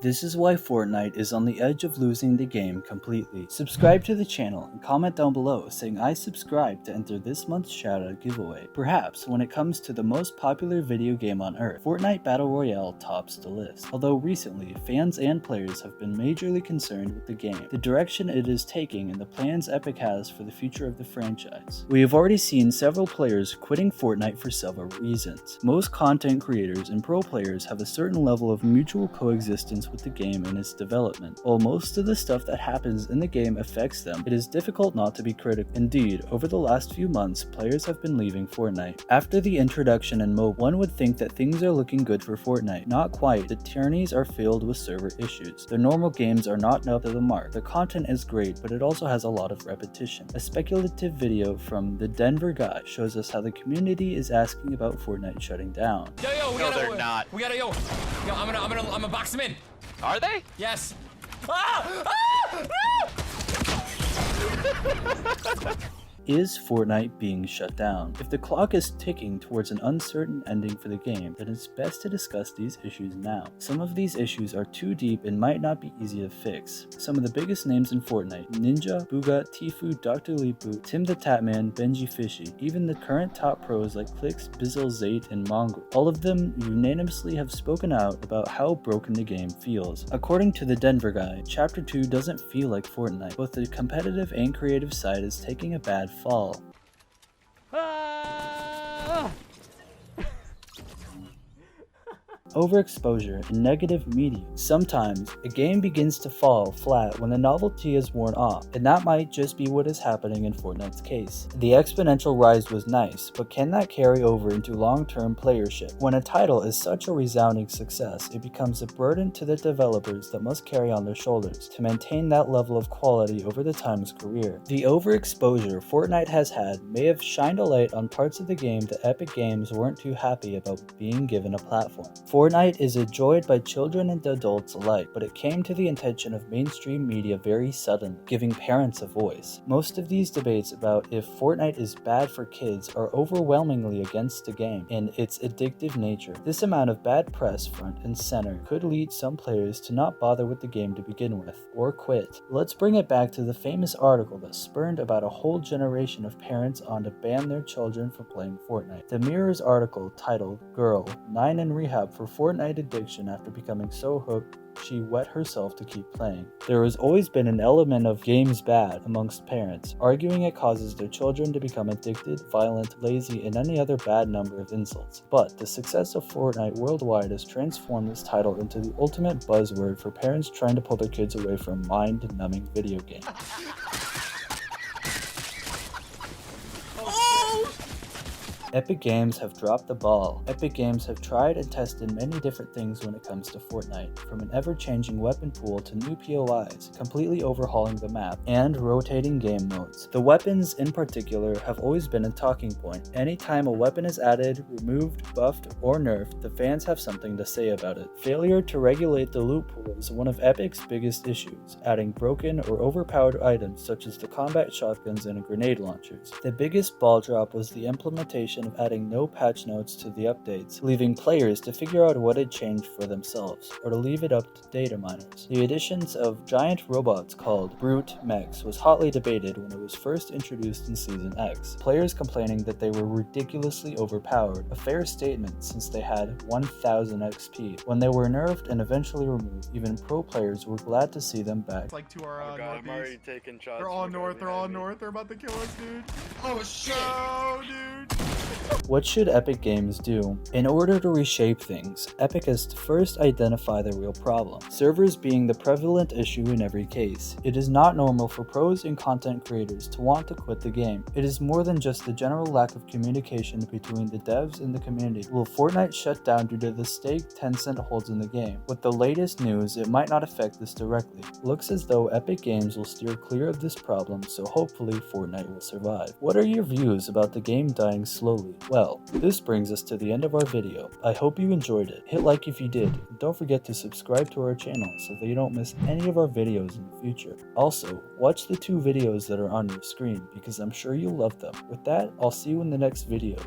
This is why Fortnite is on the edge of losing the game completely. Subscribe to the channel and comment down below saying I subscribe to enter this month's shoutout giveaway. Perhaps when it comes to the most popular video game on earth, Fortnite Battle Royale tops the list. Although recently, fans and players have been majorly concerned with the game, the direction it is taking and the plans Epic has for the future of the franchise. We have already seen several players quitting Fortnite for several reasons. Most content creators and pro players have a certain level of mutual coexistence with the game and its development. While most of the stuff that happens in the game affects them, it is difficult not to be critical. Indeed, over the last few months, players have been leaving Fortnite. After the introduction in mobile, one would think that things are looking good for Fortnite. Not quite. The tourneys are filled with server issues. The normal games are not up to the mark. The content is great, but it also has a lot of repetition. A speculative video from the Denver guy shows us how the community is asking about Fortnite shutting down. They're not. I'm gonna box him in. Are they? Yes. Is Fortnite being shut down? If the clock is ticking towards an uncertain ending for the game, then it's best to discuss these issues now. Some of these issues are too deep and might not be easy to fix. Some of the biggest names in Fortnite: Ninja, Booga, Tfue, Dr. Leepu, Tim the Tatman, Benji Fishy, even the current top pros like Clix, Bizzle, Zayt, and Mongol. All of them unanimously have spoken out about how broken the game feels. According to the Denver guy, Chapter 2 doesn't feel like Fortnite. Both the competitive and creative side is taking a bad fall. Overexposure and negative media. Sometimes, a game begins to fall flat when the novelty is worn off, and that might just be what is happening in Fortnite's case. The exponential rise was nice, but can that carry over into long-term playership? When a title is such a resounding success, it becomes a burden to the developers that must carry on their shoulders to maintain that level of quality over the time's career. The overexposure Fortnite has had may have shined a light on parts of the game that Epic Games weren't too happy about being given a platform. Fortnite is enjoyed by children and adults alike, but it came to the attention of mainstream media very suddenly, giving parents a voice. Most of these debates about if Fortnite is bad for kids are overwhelmingly against the game and its addictive nature. This amount of bad press front and center could lead some players to not bother with the game to begin with, or quit. Let's bring it back to the famous article that spurned about a whole generation of parents on to ban their children from playing Fortnite. The Mirror's article titled "Girl, 9 in Rehab for Fortnite Addiction After Becoming So Hooked She Wet Herself to Keep Playing." There has always been an element of games bad amongst parents, arguing it causes their children to become addicted, violent, lazy, and any other bad number of insults. But the success of Fortnite worldwide has transformed this title into the ultimate buzzword for parents trying to pull their kids away from mind-numbing video games. Epic Games have dropped the ball. Epic Games have tried and tested many different things when it comes to Fortnite, from an ever-changing weapon pool to new POIs, completely overhauling the map, and rotating game modes. The weapons in particular have always been a talking point. Anytime a weapon is added, removed, buffed, or nerfed, the fans have something to say about it. Failure to regulate the loot pool is one of Epic's biggest issues, adding broken or overpowered items such as the combat shotguns and grenade launchers. The biggest ball drop was the implementation of adding no patch notes to the updates, leaving players to figure out what had changed for themselves, or to leave it up to data miners. The additions of giant robots called Brute Mechs was hotly debated when it was first introduced in Season X, players complaining that they were ridiculously overpowered, a fair statement since they had 1000 XP. When they were nerfed and eventually removed, even pro players were glad to see them back. Like to our Oh God, I'm already northeast. taking shots. They're all north, they're about to kill us, dude. Oh shit. No, dude. What should Epic Games do? In order to reshape things, Epic has to first identify the real problem, servers being the prevalent issue in every case. It is not normal for pros and content creators to want to quit the game. It is more than just the general lack of communication between the devs and the community. Will Fortnite shut down due to the stake Tencent holds in the game? With the latest news, it might not affect this directly. Looks as though Epic Games will steer clear of this problem, so hopefully Fortnite will survive. What are your views about the game dying slowly? Well, this brings us to the end of our video. I hope you enjoyed it. Hit like if you did, and don't forget to subscribe to our channel so that you don't miss any of our videos in the future. Also, watch the 2 videos that are on your screen because I'm sure you'll love them. With that, I'll see you in the next video.